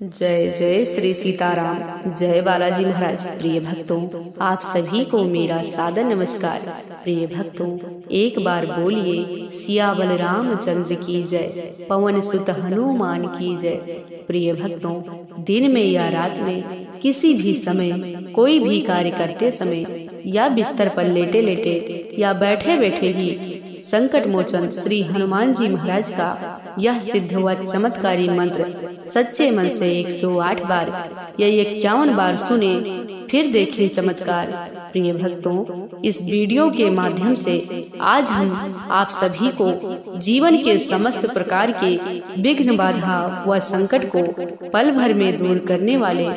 जय जय श्री सीताराम। जय बालाजी महाराज। प्रिय भक्तों, आप सभी को मेरा सादर नमस्कार। प्रिय भक्तों, एक बार बोलिए सियावल रामचंद्र की जय, पवन सुत हनुमान की जय। प्रिय भक्तों, दिन में या रात में किसी भी समय कोई भी कार्य करते समय या बिस्तर पर लेटे लेटे या बैठे बैठे ही संकट मोचन श्री हनुमान जी महाराज का यह सिद्ध व चमत्कारी मंत्र सच्चे मन से 108 बार या 51 बार सुने, फिर देखें चमत्कार। प्रिय भक्तों, इस वीडियो के माध्यम से आज हम आप सभी को जीवन के समस्त प्रकार के विघ्न बाधा व संकट को पल भर में दूर करने वाले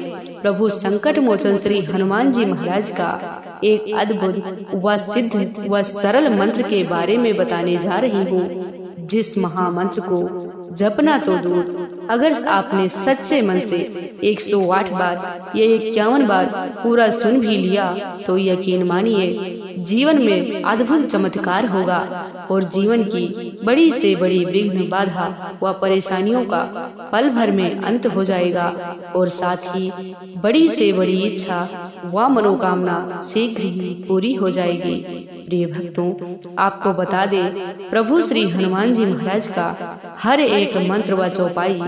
प्रभु संकट मोचन श्री हनुमान जी महाराज का एक अद्भुत व सिद्ध व सरल मंत्र के बारे में बताने जा रही हूँ, जिस महामंत्र को जपना तो दूर, अगर आपने सच्चे मन से 108 बार या 51 बार पूरा सुन भी लिया तो यकीन मानिए जीवन में अद्भुत चमत्कार होगा और जीवन की बड़ी से बड़ी विघ्न बाधा व परेशानियों का पल भर में अंत हो जाएगा और साथ ही बड़ी से बड़ी इच्छा व मनोकामना शीघ्र ही पूरी हो जाएगी। प्रिय भक्तों, आपको बता दे, प्रभु श्री हनुमान जी महाराज का हर एक मंत्र व चौपाई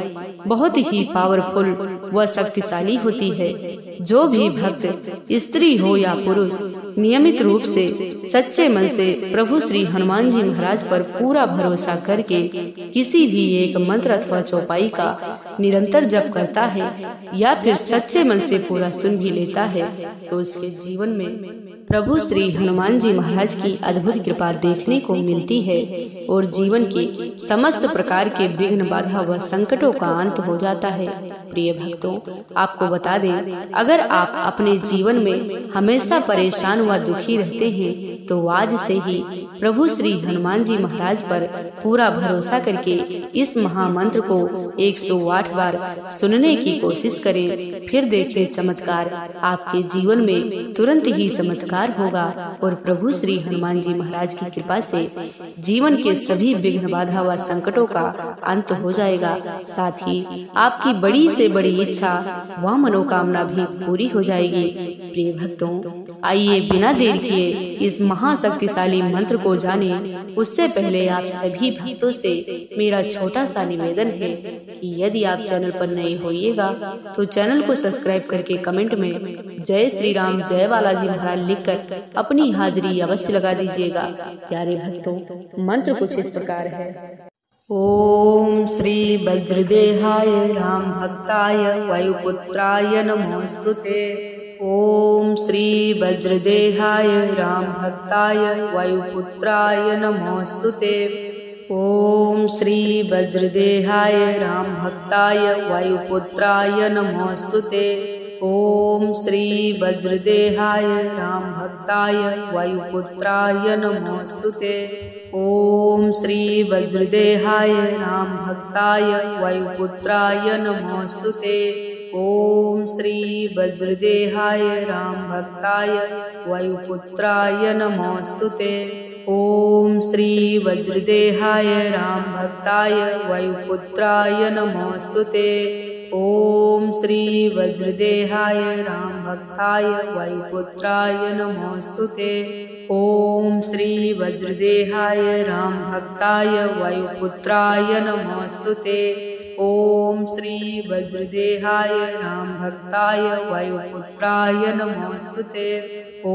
बहुत ही पावरफुल व शक्तिशाली होती है। जो भी भक्त स्त्री हो या पुरुष नियमित रूप से सच्चे मन से प्रभु श्री हनुमान जी महाराज पर पूरा भरोसा करके किसी भी एक मंत्र अथवा चौपाई का निरंतर जप करता है या फिर सच्चे मन से पूरा सुन भी लेता है तो उसके जीवन में प्रभु श्री हनुमान जी महाराज की अद्भुत कृपा देखने को मिलती है और जीवन के समस्त प्रकार के विघ्न बाधा व संकटों का अंत हो जाता है। प्रिय भक्तों, आपको बता दें, अगर आप अपने जीवन में हमेशा परेशान व दुखी रहते हैं तो आज से ही प्रभु श्री हनुमान जी महाराज पर पूरा भरोसा करके इस महामंत्र को 108 बार सुनने की कोशिश करें, फिर देखें चमत्कार। आपके जीवन में तुरंत ही चमत्कार होगा और प्रभु श्री हनुमान जी महाराज की कृपा से जीवन के सभी विघ्न बाधा व संकटों का अंत हो जाएगा। साथ ही आपकी बड़ी से बड़ी इच्छा व मनोकामना भी पूरी हो जाएगी। प्रिय भक्तों, आइए बिना देर किए इस महाशक्तिशाली मंत्र को जाने, उससे पहले आप सभी भक्तों से मेरा छोटा सा निवेदन है कि यदि आप चैनल पर नए होइएगा तो चैनल को सब्सक्राइब करके कमेंट में जय श्री राम जय बालाजी महाराज लिखकर अपनी हाजिरी अवश्य लगा दीजिएगा। प्यारे भक्तों, मंत्र कुछ इस प्रकार है। ओम श्री वज्रदेहाय राम भक्ताय वायुपुत्राय नमोस्तुते। ओम श्री वज्रदेहाय राम भक्ताय वायुपुत्राय नमोस्तुते। ओम श्री वज्रदेहाय राम भक्ताय वायुपुत्राय नमोस्तुते। ओम श्री वज्रदेहाय राम भक्ताय वायुपुत्राय नमोस्तुते। ओम श्री वज्रदेहाय राम भक्ताय वायुपुत्राय नमोस्तुते। ओम श्री वज्रदेहाय राम भक्ताय वायुपुत्राय नमोस्तुते। ओम श्री वज्रदेहाय राम भक्ताय वायुपुत्राय नमोस्तुते। ओम श्री वज्रदेहाय राम भक्ताय वायुपुत्राय नमोस्तुते। ओम श्री वज्रदेहाय राम भक्ताय वायुपुत्राय नमोस्तुते। ओम श्री वज्रदेहाय राम भक्ताय वायुपुत्राय नमोस्तुते।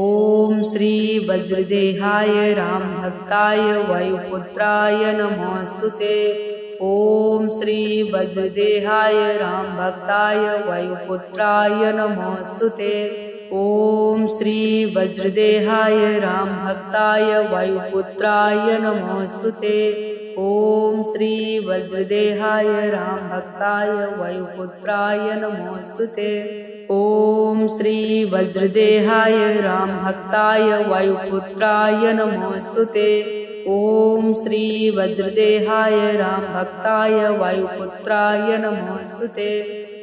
ओम श्री वज्रदेहाय राम भक्ताय वायुपुत्राय नमोस्तुते। ओम श्री वज्रदेहाय राम भक्ताय वायुपुत्राय नमोस्तुते। ओम श्री वज्रदेहाय राम भक्ताय वायुपुत्राय नमोस्तुते। ओम श्री वज्रदेहाय राम भक्ताय वायुपुत्राय नमोस्तुते। ओम श्री वज्रदेहाय राम भक्ताय वायुपुत्राय नमोस्तुते। ओम श्री वज्रदेहाय राम भक्ताय वायुपुत्राय नमोस्तुते।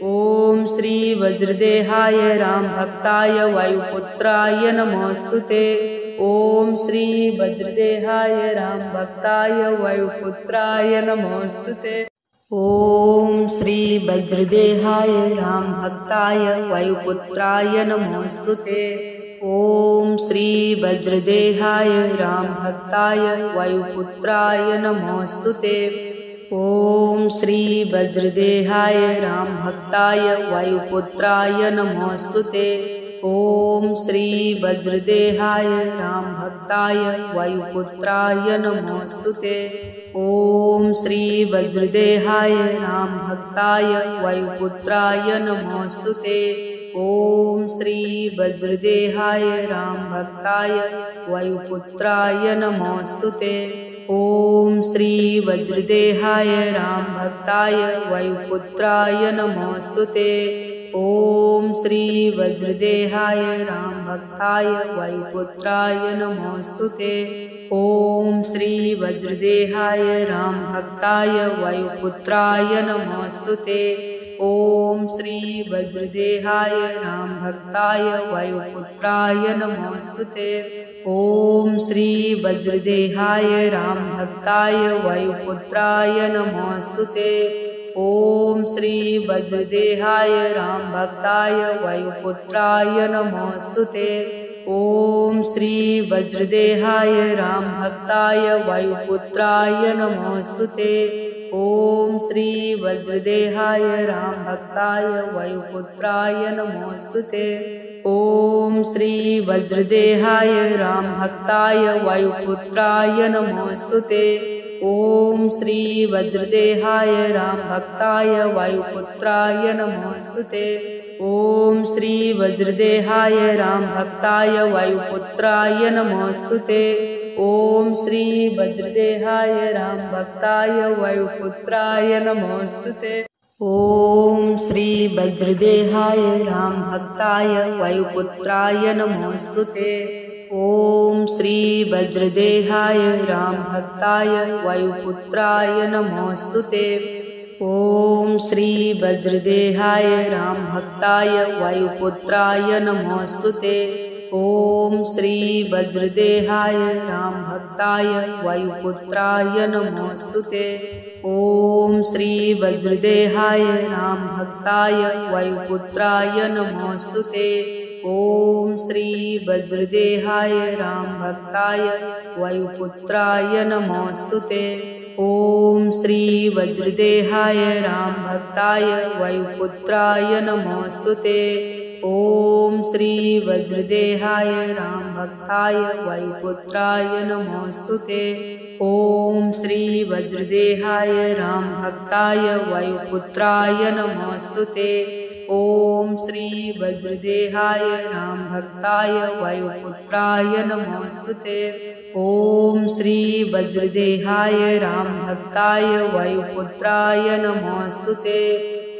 ओम श्री वज्रदेहाय राम भक्ताय वायुपुत्राय नमोस्तुते। ओम श्री वज्रदेहाय राम भक्ताय वायुपुत्राय नमोस्तुते। ॐ श्री वज्रदेहाय राम भक्ताय वायुपुत्राय नमोस्तुते। ॐ श्री वज्रदेहाय राम भक्ताय वायुपुत्राय नमोस्तुते। ॐ श्री वज्रदेहाय राम भक्ताय वायुपुत्राय नमोस्तुते। ॐ श्री वज्रदेहाय राम भक्ताय वायुपुत्राय नमोस्तुते। ॐ श्री वज्रदेहाय राम भक्ताय वायुपुत्राय नमोस्तुते। ॐ श्री वज्रदेहाय राम भक्ताय वायुपुत्राय नमोस्तुते। ॐ श्री वज्रदेहाय राम भक्ताय वायुपुत्राय नमोस्तुते। ॐ श्री वज्रदेहाय राम भक्ताय वायुपुत्राय नमोस्तुते। ॐ श्री वज्रदेहाय राम भक्ताय वायुपुत्राय नमोस्तुते। ॐ श्री वज्रदेहाय राम भक्ताय वायुपुत्राय नमोस्तुते। ॐ श्री वज्रदेहाय राम भक्ताय वायुपुत्राय नमोस्तुते। ॐ श्री वज्रदेहाय राम भक्ताय वायुपुत्राय नमोस्तुते। ॐ श्री वज्रदेहाय राम भक्ताय वायुपुत्राय नमोस्तुते। ॐ श्री वज्रदेहाय राम भक्ताय वायुपुत्राय नमोस्तुते। ॐ श्री वज्रदेहाय राम भक्ताय वायुपुत्राय नमोस्तुते। ॐ श्री वज्रदेहाय राम भक्ताय वायुपुत्राय नमोस्तुते। ॐ श्री वज्रदेहाय राम भक्ताय वायुपुत्राय नमोस्तुते। ॐ श्री वज्रदेहाय राम भक्ताय वायुपुत्राय नमोस्तुते। ॐ श्री वज्रदेहाय राम भक्ताय वायुपुत्राय नमोस्तुते। ॐ श्री वज्रदेहाय राम भक्ताय वायुपुत्राय नमोस्तुते। ॐ श्री वज्रदेहाय राम भक्ताय वायुपुत्राय नमोस्तुते। ॐ श्री वज्रदेहाय राम भक्ताय वायुपुत्राय नमोस्तुते। ॐ श्री वज्रदेहाय राम भक्ताय वायुपुत्राय नमोस्तुते। ॐ श्री वज्रदेहाय राम भक्ताय वायुपुत्राय नमोस्तुते। ॐ श्री वज्रदेहाय राम भक्ताय वायुपुत्राय नमोस्तुते। ॐ श्री वज्रदेहाय राम भक्ताय वायुपुत्राय नमोस्तुते। ॐ श्री वज्रदेहाय राम भक्ताय वायुपुत्राय नमोस्तुते। ॐ श्री वज्रदेहाय राम भक्ताय वायुपुत्राय नमोस्तुते। ॐ श्री वज्रदेहाय राम भक्ताय वायुपुत्राय नमोस्तुते।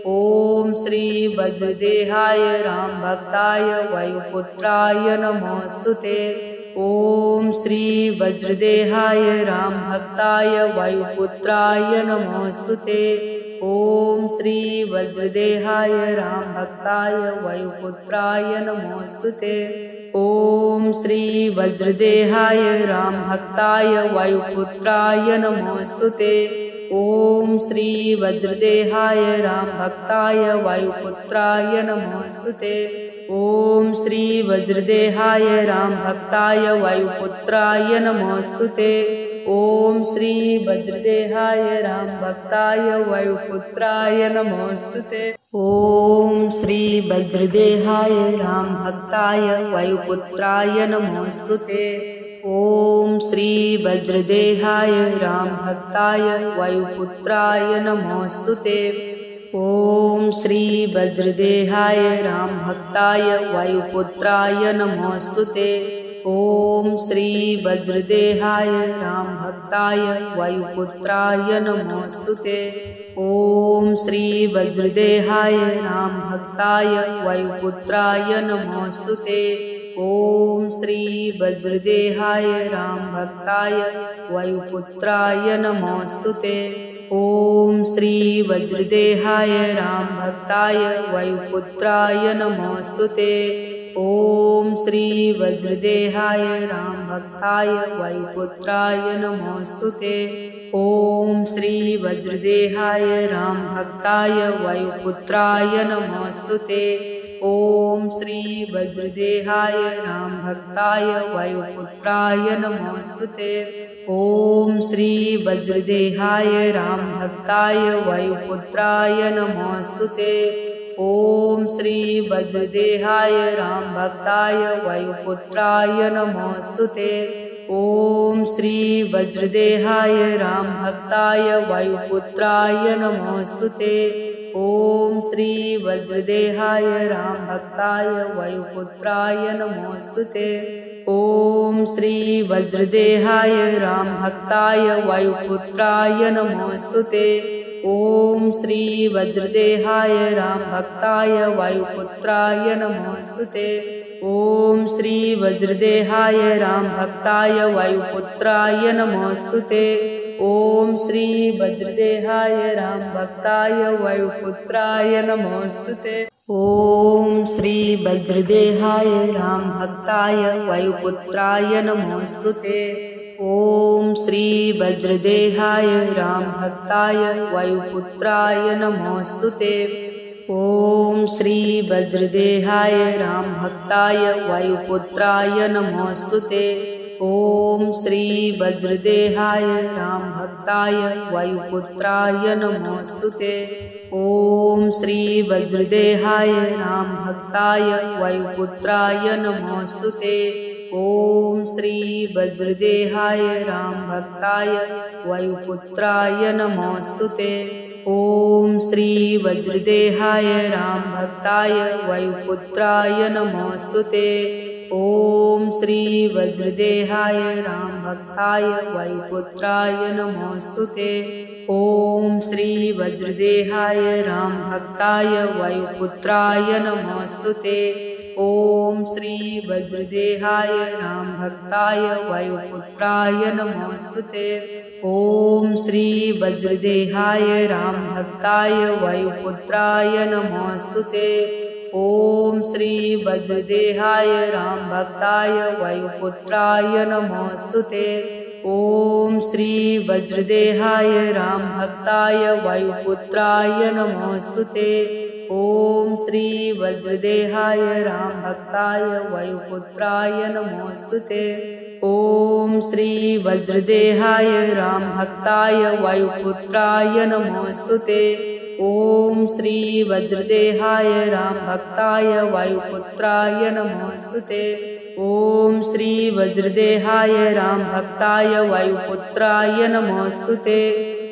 ॐ श्री वज्रदेहाय राम भक्ताय वायुपुत्राय नमोस्तुते। ॐ श्री वज्रदेहाय राम भक्ताय वायुपुत्राय नमोस्तुते। ॐ श्री वज्रदेहाय राम भक्ताय वायुपुत्राय नमोस्तुते। ॐ श्री वज्रदेहाय राम भक्ताय वायुपुत्राय नमोस्तुते। ॐ श्री वज्रदेहाय राम भक्ताय वायुपुत्राय नमोस्तुते। ॐ श्री वज्रदेहाय राम भक्ताय वायुपुत्राय नमोस्तुते। ॐ श्री वज्रदेहाय राम भक्ताय वायुपुत्राय नमोस्तुते। ॐ श्री वज्रदेहाय राम भक्ताय वायुपुत्राय नमोस्तुते। ॐ श्री वज्रदेहाय राम भक्ताय वायुपुत्राय नमोस्तुते। ॐ श्री वज्रदेहाय राम भक्ताय वायुपुत्राय नमोस्तुते। ॐ श्री वज्रदेहाय राम भक्ताय वायुपुत्राय नमोस्तुते। ॐ श्री वज्रदेहाय राम भक्ताय वायुपुत्राय नमोस्तुते। ॐ श्री वज्रदेहाय राम भक्ताय वायुपुत्राय नमोस्तुते। ॐ श्री वज्रदेहाय राम भक्ताय वायुपुत्राय नमोस्तुते। ॐ श्री वज्रदेहाय रामभक्ताय वायुपुत्राय नमोऽस्तुते। ॐ श्री वज्रदेहाय रामभक्ताय वायुपुत्राय नमोऽस्तुते। ॐ श्री वज्रदेहाय रामभक्ताय वायुपुत्राय नमोऽस्तुते। ॐ श्री वज्रदेहाय रामभक्ताय वायुपुत्राय नमोऽस्तुते। ॐ श्री वज्रदेहाय रामभक्ताय वायुपुत्राय नमोऽस्तुते। ॐ श्री वज्रदेहाय रामभक्ताय वायुपुत्राय नमोऽस्तुते। ॐ श्री वज्रदेहाय रामभक्ताय वायुपुत्राय नमोऽस्तुते। ॐ श्री वज्रदेहाय रामभक्ताय वायुपुत्राय नमोऽस्तुते। ॐ श्री वज्रदेहाय रामभक्ताय वायुपुत्राय नमोऽस्तुते। ॐ श्री वज्रदेहाय रामभक्ताय वायुपुत्राय नमोऽस्तुते। ॐ श्री वज्रदेहाय रामभक्ताय वायुपुत्राय नमोऽस्तुते। ॐ श्री वज्रदेहाय रामभक्ताय वायुपुत्राय नमोऽस्तुते। ॐ श्री वज्रदेहाय रामभक्ताय वायुपुत्राय नमोऽस्तुते। ॐ श्री वज्रदेहाय रामभक्ताय वायुपुत्राय नमोऽस्तुते। ॐ श्री वज्रदेहाय रामभक्ताय वायुपुत्राय नमोऽस्तुते। ॐ श्री वज्रदेहाय रामभक्ताय वायुपुत्राय नमोऽस्तुते। ॐ श्री वज्रदेहाय रामभक्ताय वायुपुत्राय नमोऽस्तुते। ॐ श्री वज्रदेहाय रामभक्ताय वायुपुत्राय नमोऽस्तुते। ॐ श्री वज्रदेहाय रामभक्ताय वायुपुत्राय नमोऽस्तुते। ॐ श्री वज्रदेहाय रामभक्ताय वायुपुत्राय नमोऽस्तुते। ॐ श्री वज्रदेहाय रामभक्ताय वायुपुत्राय नमोऽस्तुते। ॐ श्री वज्रदेहाय रामभक्ताय वायुपुत्राय नमोऽस्तुते। ॐ श्री वज्रदेहाय रामभक्ताय वायुपुत्राय नमोऽस्तुते। ॐ श्री वज्रदेहाय रामभक्ताय वायुपुत्राय नमोऽस्तुते। ॐ श्री वज्रदेहाय रामभक्ताय वायुपुत्राय नमोऽस्तुते। ॐ श्री वज्रदेहाय रामभक्ताय वायुपुत्राय नमोऽस्तुते। ॐ श्री वज्रदेहाय रामभक्ताय वायुपुत्राय नमोऽस्तुते। ॐ श्री वज्रदेहाय रामभक्ताय वायुपुत्राय नमोऽस्तुते।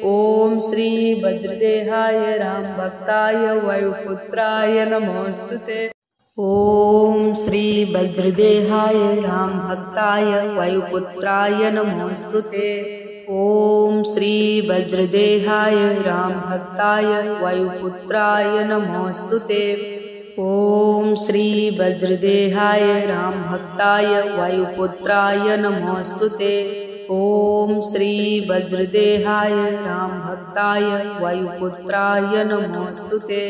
ॐ श्री वज्रदेहाय रामभक्ताय वायुपुत्राय नमोऽस्तुते। ॐ श्री वज्रदेहाय रामभक्ताय वायुपुत्राय नमोऽस्तुते। ॐ श्री वज्रदेहाय रामभक्ताय वायुपुत्राय नमोऽस्तुते। ॐ श्री वज्रदेहाय रामभक्ताय वायुपुत्राय नमोऽस्तुते। ॐ श्री वज्रदेहाय रामभक्ताय वायुपुत्राय नमोऽस्तुते।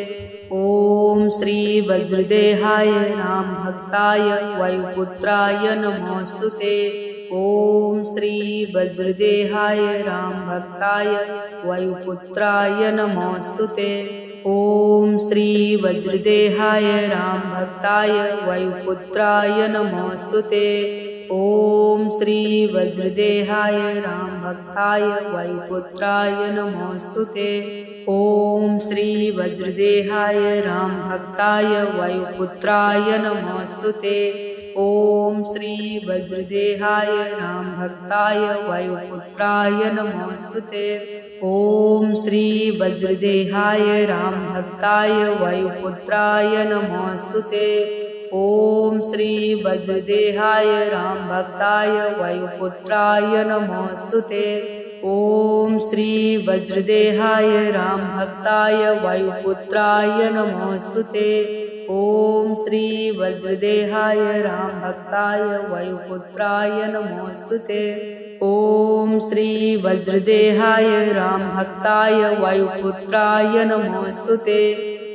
ॐ श्री वज्रदेहाय रामभक्ताय वायुपुत्राय नमोऽस्तुते। ॐ श्री वज्रदेहाय रामभक्ताय वायुपुत्राय नमोऽस्तुते। ॐ श्री वज्रदेहाय रामभक्ताय वायुपुत्राय नमोऽस्तुते। ॐ श्री वज्रदेहाय रामभक्ताय वायुपुत्राय नमोऽस्तुते। ॐ श्री वज्रदेहाय रामभक्ताय वायुपुत्राय नमोऽस्तुते। ॐ श्री वज्रदेहाय रामभक्ताय वायुपुत्राय नमोऽस्तुते। ॐ श्री वज्रदेहाय रामभक्ताय वायुपुत्राय नमोऽस्तुते। ॐ श्री वज्रदेहाय रामभक्ताय वायुपुत्राय नमोऽस्तुते। ॐ श्री वज्रदेहाय रामभक्ताय वायुपुत्राय नमोऽस्तुते। ॐ श्री वज्रदेहाय रामभक्ताय वायुपुत्राय नमोऽस्तुते। ॐ श्री वज्रदेहाय रामभक्ताय वायुपुत्राय नमोऽस्तुते।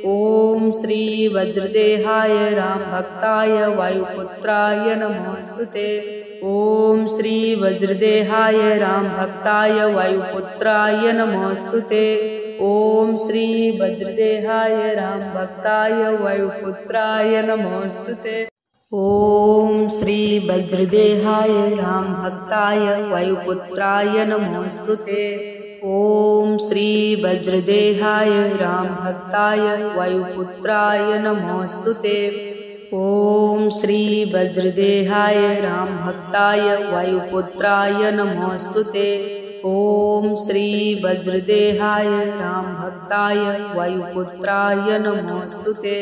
ॐ श्री वज्रदेहाय रामभक्ताय वायुपुत्राय नमोऽस्तुते। ॐ श्री वज्रदेहाय रामभक्ताय वायुपुत्राय नमोऽस्तुते। ॐ श्री वज्रदेहाय रामभक्ताय वायुपुत्राय नमोऽस्तुते। ॐ श्री वज्रदेहाय रामभक्ताय वायुपुत्राय नमोऽस्तुते। ॐ श्री वज्रदेहाय रामभक्ताय वायुपुत्राय नमोऽस्तुते। ॐ श्री वज्रदेहाय रामभक्ताय वायुपुत्राय नमोऽस्तुते। ॐ श्री वज्रदेहाय रामभक्ताय वायुपुत्राय नमोऽस्तुते।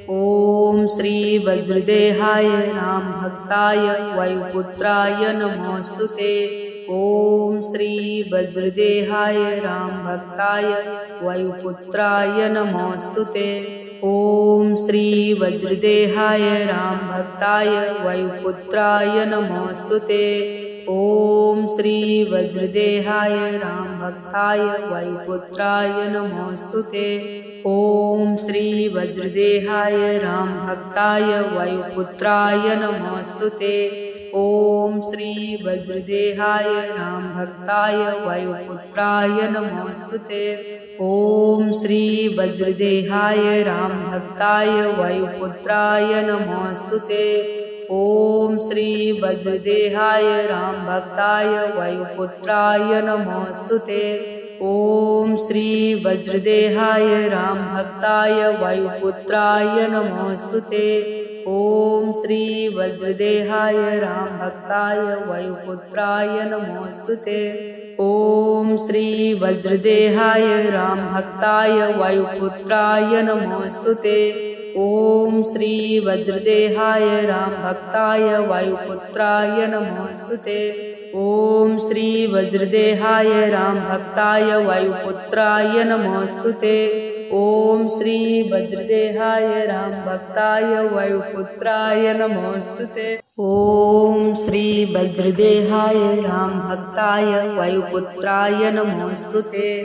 ॐ श्री वज्रदेहाय रामभक्ताय वायुपुत्राय नमोऽस्तुते। ॐ श्री वज्रदेहाय रामभक्ताय वायुपुत्राय नमोऽस्तुते। ॐ श्री वज्रदेहाय रामभक्ताय वायुपुत्राय नमोऽस्तुते। ॐ श्री वज्रदेहाय रामभक्ताय वायुपुत्राय नमोऽस्तुते। ॐ श्री वज्रदेहाय रामभक्ताय वायुपुत्राय नमोऽस्तुते। ॐ श्री वज्रदेहाय रामभक्ताय वायुपुत्राय नमोऽस्तुते। ॐ श्री वज्रदेहाय रामभक्ताय वायुपुत्राय नमोऽस्तुते। ॐ श्री वज्रदेहाय रामभक्ताय वायुपुत्राय नमोऽस्तुते। ॐ श्री वज्रदेहाय रामभक्ताय वायुपुत्राय नमोऽस्तुते। ॐ श्री वज्रदेहाय रामभक्ताय वायुपुत्राय नमोऽस्तुते। ॐ श्री वज्रदेहाय रामभक्ताय वायुपुत्राय नमोऽस्तुते। ॐ श्री वज्रदेहाय रामभक्ताय वायुपुत्राय नमोऽस्तुते। ॐ श्री वज्रदेहाय रामभक्ताय वायुपुत्राय नमोऽस्तुते। ॐ श्री वज्रदेहाय रामभक्ताय वायुपुत्राय नमोऽस्तुते। ॐ श्री वज्रदेहाय रामभक्ताय वायुपुत्राय नमोऽस्तुते।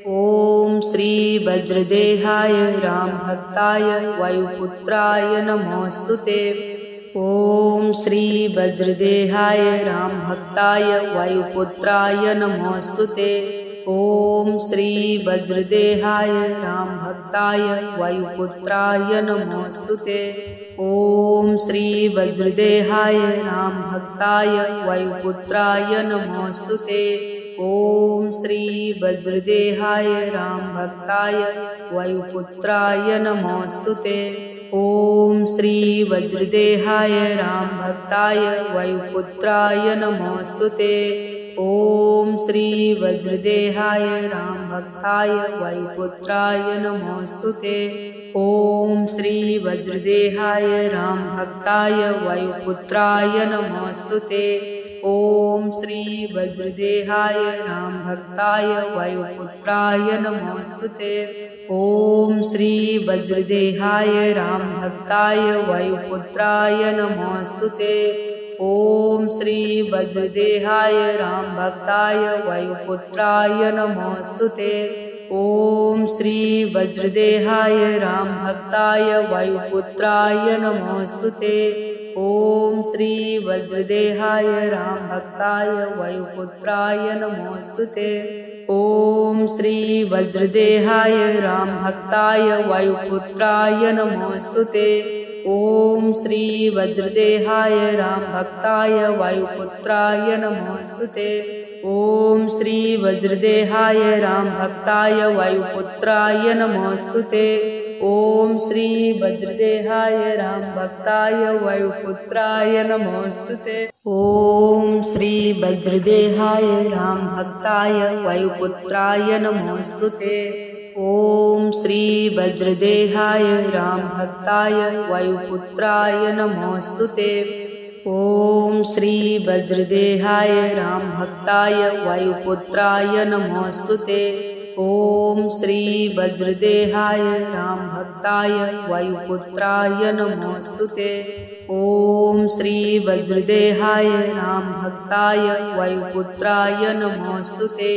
ॐ श्री वज्रदेहाय रामभक्ताय वायुपुत्राय नमोऽस्तुते। ॐ श्री वज्रदेहाय रामभक्ताय वायुपुत्राय नमोऽस्तुते। ॐ श्री वज्रदेहाय रामभक्ताय वायुपुत्राय नमोऽस्तुते। ॐ श्री वज्रदेहाय रामभक्ताय वायुपुत्राय नमोऽस्तुते। ॐ श्री वज्रदेहाय रामभक्ताय वायुपुत्राय नमोऽस्तुते। ॐ श्री वज्रदेहाय रामभक्ताय वायुपुत्राय नमोऽस्तुते। ॐ श्री वज्रदेहाय रामभक्ताय वायुपुत्राय नमोऽस्तुते। ॐ श्री वज्रदेहाय रामभक्ताय वायुपुत्राय नमोऽस्तुते। ॐ श्री वज्रदेहाय रामभक्ताय वायुपुत्राय नमोऽस्तुते। ॐ श्री वज्रदेहाय रामभक्ताय वायुपुत्राय नमोऽस्तुते। ॐ श्री वज्रदेहाय रामभक्ताय वायुपुत्राय नमोऽस्तुते। ॐ श्री वज्रदेहाय रामभक्ताय वायुपुत्राय नमोऽस्तुते। ॐ श्री वज्रदेहाय रामभक्ताय वायुपुत्राय नमोऽस्तुते। ॐ श्री वज्रदेहाय रामभक्ताय वायुपुत्राय नमोऽस्तुते। ॐ श्री वज्रदेहाय रामभक्ताय वायुपुत्राय नमोऽस्तुते। ॐ श्री वज्रदेहाय रामभक्ताय वायुपुत्राय नमोऽस्तुते। ॐ श्री वज्रदेहाय रामभक्ताय वायुपुत्राय नमोऽस्तुते। ॐ श्री वज्रदेहाय रामभक्ताय वायुपुत्राय नमोऽस्तुते। ॐ श्री वज्रदेहाय रामभक्ताय वायुपुत्राय नमोऽस्तुते। ॐ श्री वज्रदेहाय रामभक्ताय वायुपुत्राय नमोऽस्तुते। ॐ श्री वज्रदेहाय रामभक्ताय वायुपुत्राय नमोऽस्तुते। ॐ श्री वज्रदेहाय रामभक्ताय वायुपुत्राय नमोऽस्तुते।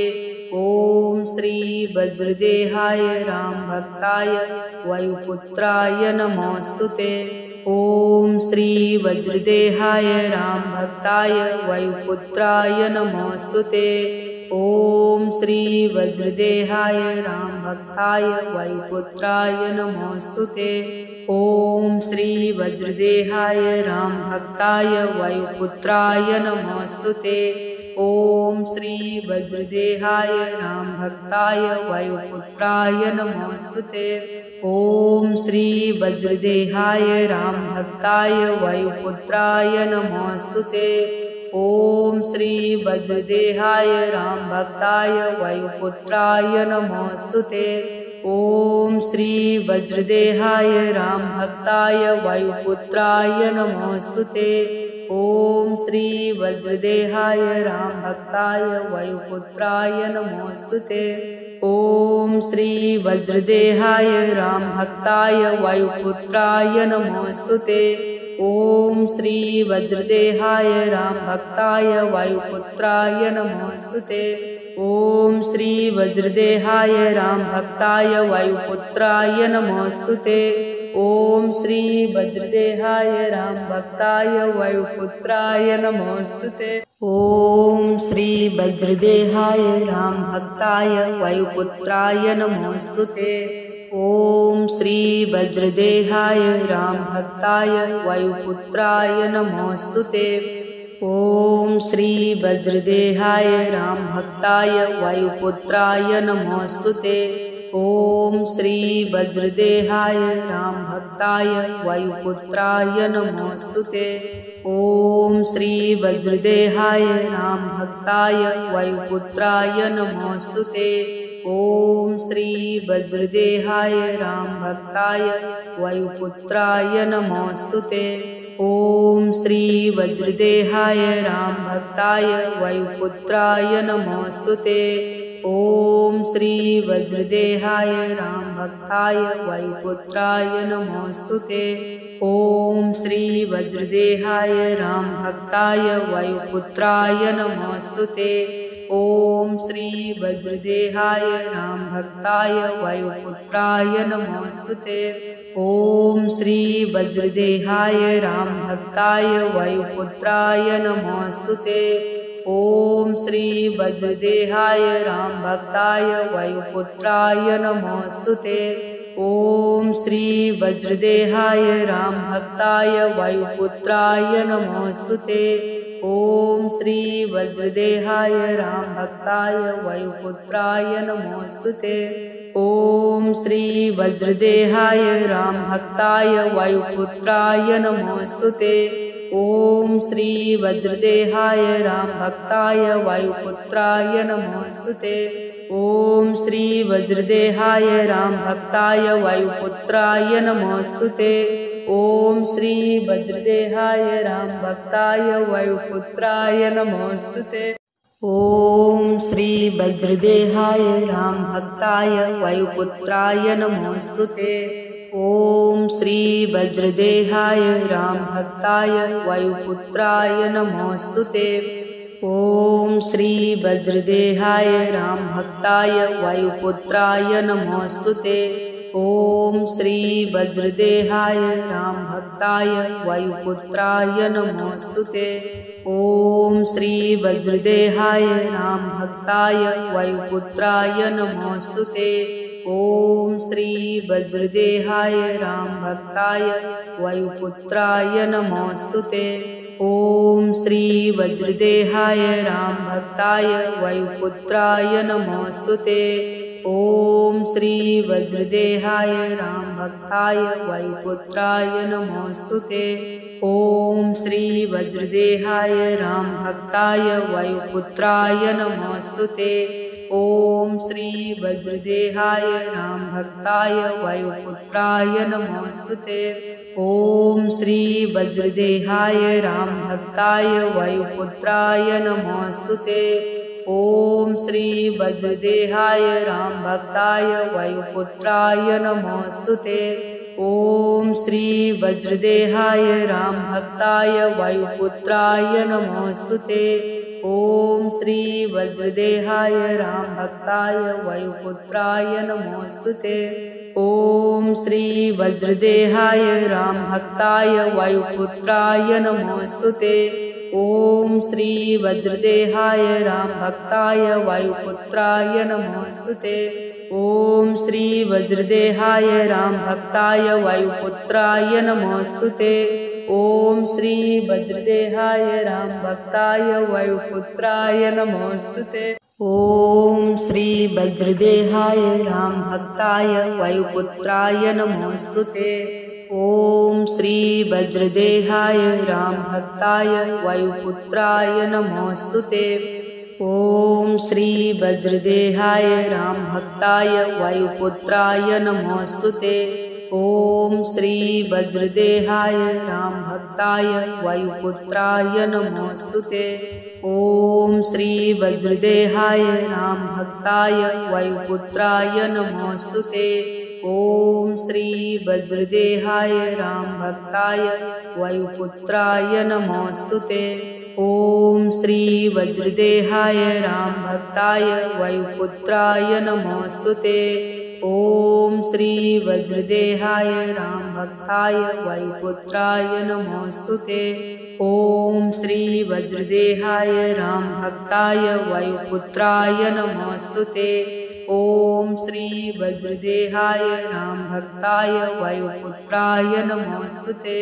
ॐ श्री वज्रदेहाय रामभक्ताय वायुपुत्राय नमोऽस्तुते। ॐ श्री वज्रदेहाय रामभक्ताय वायुपुत्राय नमोऽस्तुते। ॐ श्री वज्रदेहाय रामभक्ताय वायुपुत्राय नमोऽस्तुते। ॐ श्री वज्रदेहाय रामभक्ताय वायुपुत्राय नमोऽस्तुते। ॐ श्री वज्रदेहाय रामभक्ताय वायुपुत्राय नमोऽस्तुते। ॐ श्री वज्रदेहाय रामभक्ताय वायुपुत्राय नमोऽस्तुते। ॐ श्री वज्रदेहाय रामभक्ताय वायुपुत्राय नमोऽस्तुते। ॐ श्री वज्रदेहाय रामभक्ताय वायुपुत्राय नमोऽस्तुते। ॐ श्री वज्रदेहाय रामभक्ताय वायुपुत्राय नमोऽस्तुते। ॐ श्री वज्रदेहाय रामभक्ताय वायुपुत्राय नमोऽस्तुते। ॐ श्री वज्रदेहाय रामभक्ताय वायुपुत्राय नमोऽस्तुते। ॐ श्री वज्रदेहाय रामभक्ताय वायुपुत्राय नमोऽस्तुते। ॐ श्री वज्रदेहाय रामभक्ताय वायुपुत्राय नमोऽस्तुते। ॐ श्री वज्रदेहाय रामभक्ताय वायुपुत्राय नमोऽस्तुते। ॐ श्री वज्रदेहाय रामभक्ताय वायुपुत्राय नमोऽस्तुते। ॐ श्री वज्रदेहाय रामभक्ताय वायुपुत्राय नमोऽस्तुते। ॐ श्री वज्रदेहाय रामभक्ताय वायुपुत्राय नमोऽस्तुते। ॐ श्री वज्रदेहाय रामभक्ताय वायुपुत्राय नमोऽस्तुते। ॐ श्री वज्रदेहाय रामभक्ताय वायुपुत्राय नमोऽस्तुते। ॐ श्री वज्रदेहाय रामभक्ताय वायुपुत्राय नमोऽस्तुते। ॐ श्री वज्रदेहाय रामभक्ताय वायुपुत्राय नमोऽस्तुते। ॐ श्री वज्रदेहाय रामभक्ताय वायुपुत्राय नमोऽस्तुते। ॐ श्री वज्रदेहाय रामभक्ताय वायुपुत्राय नमोऽस्तुते। ॐ श्री वज्रदेहाय रामभक्ताय वायुपुत्राय नमोऽस्तुते। ॐ श्री वज्रदेहाय रामभक्ताय वायुपुत्राय नमोऽस्तुते। ॐ श्री वज्रदेहाय रामभक्ताय वायुपुत्राय नमोऽस्तुते। ॐ श्री वज्रदेहाय रामभक्ताय वायुपुत्राय नमोऽस्तुते। ॐ श्री वज्रदेहाय रामभक्ताय वायुपुत्राय नमोऽस्तुते। ॐ श्री वज्रदेहाय रामभक्ताय वायुपुत्राय नमोऽस्तुते। ॐ श्री वज्रदेहाय रामभक्ताय वायुपुत्राय नमोऽस्तुते। ॐ श्री वज्रदेहाय रामभक्ताय वायुपुत्राय नमोऽस्तुते। ॐ श्री वज्रदेहाय रामभक्ताय वायुपुत्राय नमोऽस्तुते। ॐ श्री वज्रदेहाय रामभक्ताय वायुपुत्राय नमोऽस्तुते। ॐ श्री वज्रदेहाय रामभक्ताय वायुपुत्राय नमोऽस्तुते। ॐ श्री वज्रदेहाय रामभक्ताय वायुपुत्राय नमोऽस्तुते। ॐ श्री वज्रदेहाय रामभक्ताय वायुपुत्राय नमोऽस्तुते। ॐ श्री वज्रदेहाय रामभक्ताय वायुपुत्राय नमोऽस्तुते। ॐ श्री वज्रदेहाय रामभक्ताय वायुपुत्राय नमोऽस्तुते। ॐ श्री वज्रदेहाय रामभक्ताय वायुपुत्राय नमोऽस्तुते। ॐ श्री वज्रदेहाय रामभक्ताय वायुपुत्राय नमोऽस्तुते। ॐ श्री वज्रदेहाय रामभक्ताय वायुपुत्राय नमोऽस्तुते। ॐ श्री वज्रदेहाय रामभक्ताय वायुपुत्राय नमोऽस्तुते। ॐ श्री वज्रदेहाय रामभक्ताय वायुपुत्राय नमोऽस्तुते। ॐ श्री वज्रदेहाय रामभक्ताय वायुपुत्राय नमोऽस्तुते। ॐ श्री वज्रदेहाय रामभक्ताय वायुपुत्राय नमोऽस्तुते। ॐ श्री वज्रदेहाय रामभक्ताय वायुपुत्राय नमोऽस्तुते। ॐ श्री वज्रदेहाय रामभक्ताय वायुपुत्राय नमोऽस्तुते। ॐ श्री वज्रदेहाय रामभक्ताय वायुपुत्राय नमोऽस्तुते। ॐ श्री वज्रदेहाय रामभक्ताय वायुपुत्राय नमोऽस्तुते। ॐ श्री वज्रदेहाय रामभक्ताय वायुपुत्राय नमोऽस्तुते। ॐ श्री वज्रदेहाय रामभक्ताय वायुपुत्राय नमोऽस्तुते। ॐ श्री वज्रदेहाय रामभक्ताय वायुपुत्राय नमोऽस्तुते। ॐ श्री वज्रदेहाय रामभक्ताय वायुपुत्राय नमोऽस्तुते। ॐ श्री वज्रदेहाय रामभक्ताय वायुपुत्राय नमोऽस्तुते। ॐ श्री वज्रदेहाय रामभक्ताय वायुपुत्राय नमोऽस्तुते। ॐ श्री वज्रदेहाय रामभक्ताय वायुपुत्राय नमोऽस्तुते। ॐ श्री वज्रदेहाय रामभक्ताय वायुपुत्राय नमोऽस्तुते। ॐ श्री वज्रदेहाय रामभक्ताय वायुपुत्राय नमोऽस्तुते। ॐ श्री वज्रदेहाय रामभक्ताय वायुपुत्राय नमोऽस्तुते।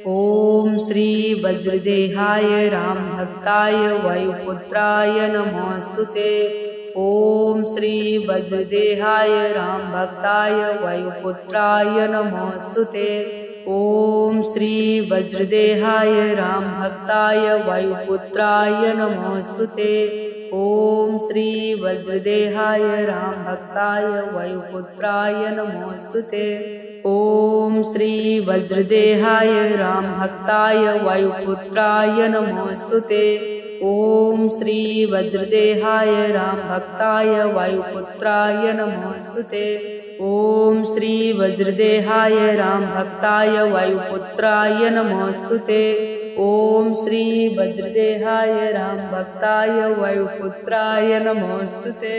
ॐ श्री वज्रदेहाय रामभक्ताय वायुपुत्राय नमोऽस्तुते। ॐ श्री वज्रदेहाय रामभक्ताय वायुपुत्राय नमोऽस्तुते। ॐ श्री वज्रदेहाय रामभक्ताय वायुपुत्राय नमोऽस्तुते। ॐ श्री वज्रदेहाय रामभक्ताय वायुपुत्राय नमोऽस्तुते। ॐ श्री वज्रदेहाय रामभक्ताय वायुपुत्राय नमोऽस्तुते। ॐ श्री वज्रदेहाय रामभक्ताय वायुपुत्राय नमोऽस्तुते। ॐ श्री वज्रदेहाय रामभक्ताय वायुपुत्राय नमोऽस्तुते। ॐ श्री वज्रदेहाय रामभक्ताय वायुपुत्राय नमोऽस्तुते।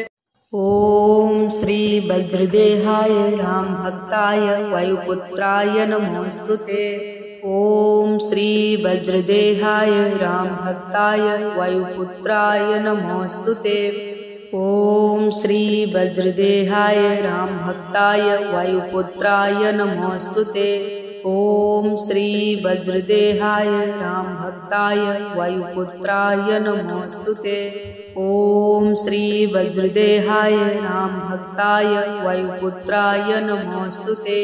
ॐ श्री वज्रदेहाय रामभक्ताय वायुपुत्राय नमोऽस्तुते। ॐ श्री वज्रदेहाय रामभक्ताय वायुपुत्राय नमोऽस्तुते। ॐ श्री वज्रदेहाय रामभक्ताय वायुपुत्राय नमोऽस्तुते। ॐ श्री वज्रदेहाय रामभक्ताय वायुपुत्राय नमोऽस्तुते। ॐ श्री वज्रदेहाय रामभक्ताय वायुपुत्राय नमोऽस्तुते।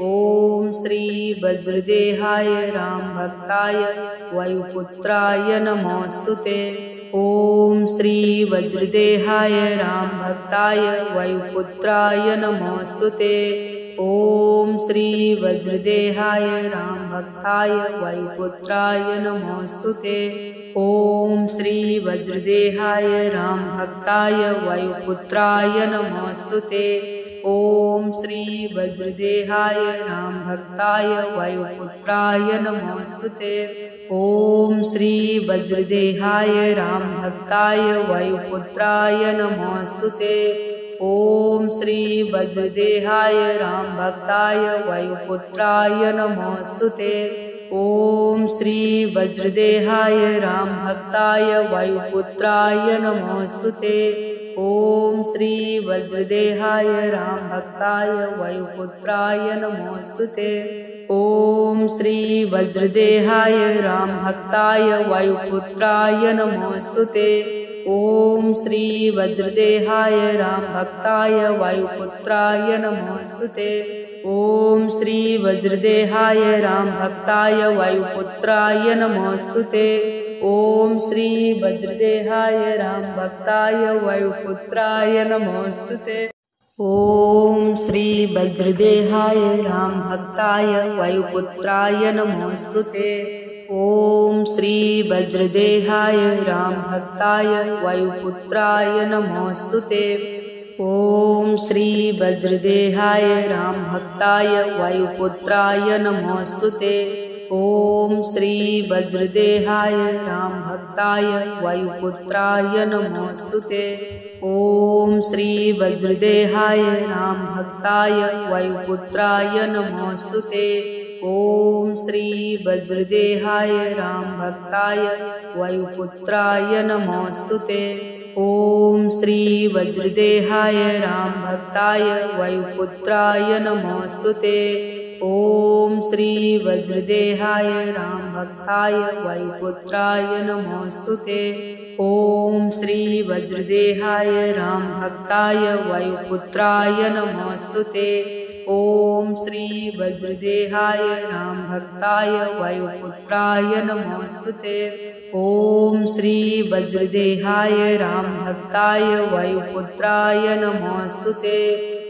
ॐ श्री वज्रदेहाय रामभक्ताय वायुपुत्राय नमोऽस्तुते। ॐ श्री वज्रदेहाय रामभक्ताय वायुपुत्राय नमोऽस्तुते। ॐ श्री वज्रदेहाय रामभक्ताय वायुपुत्राय नमोऽस्तुते। ॐ श्री वज्रदेहाय रामभक्ताय वायुपुत्राय नमोऽस्तुते। ॐ श्री वज्रदेहाय रामभक्ताय वायुपुत्राय नमोऽस्तुते। ॐ श्री वज्रदेहाय रामभक्ताय वायुपुत्राय नमोऽस्तुते। ॐ श्री वज्रदेहाय रामभक्ताय वायुपुत्राय नमोऽस्तुते। ॐ श्री वज्रदेहाय रामभक्ताय वायुपुत्राय नमोऽस्तुते। ॐ श्री वज्रदेहाय रामभक्ताय वायुपुत्राय नमोऽस्तुते। ॐ श्री वज्रदेहाय रामभक्ताय वायुपुत्राय नमोऽस्तुते। ॐ श्री वज्रदेहाय रामभक्ताय वायुपुत्राय नमोऽस्तुते। ॐ श्री वज्रदेहाय रामभक्ताय वायुपुत्राय नमोऽस्तुते। ॐ श्री वज्रदेहाय रामभक्ताय वायुपुत्राय नमोऽस्तुते। ॐ श्री वज्रदेहाय रामभक्ताय वायुपुत्राय नमोऽस्तुते। ॐ श्री वज्रदेहाय रामभक्ताय वायुपुत्राय नमोऽस्तुते। ॐ श्री वज्रदेहाय रामभक्ताय वायुपुत्राय नमोऽस्तुते। ओम श्री वज्रदेहाय रामभक्ताय वायुपुत्राय नमोस्तुते। ओम श्री वज्रदेहाय रामभक्ताय वायुपुत्राय नमोस्तुते। ओम श्री वज्रदेहाय रामभक्ताय वायुपुत्राय नमोस्तुते। ओम श्री वज्रदेहाय रामभक्ताय वायुपुत्राय नमोस्तुते। ओम श्री वज्रदेहाय रामभक्ताय वायुपुत्राय नमोस्तुते। ओम श्री वज्रदेहाय रामभक्ताय वायुपुत्राय नमोस्तुते। ओम श्री वज्रदेहाय रामभक्ताय वायुपुत्राय नमोस्तुते। ओम श्री वज्रदेहाय रामभक्ताय वायुपुत्राय नमोस्तुते।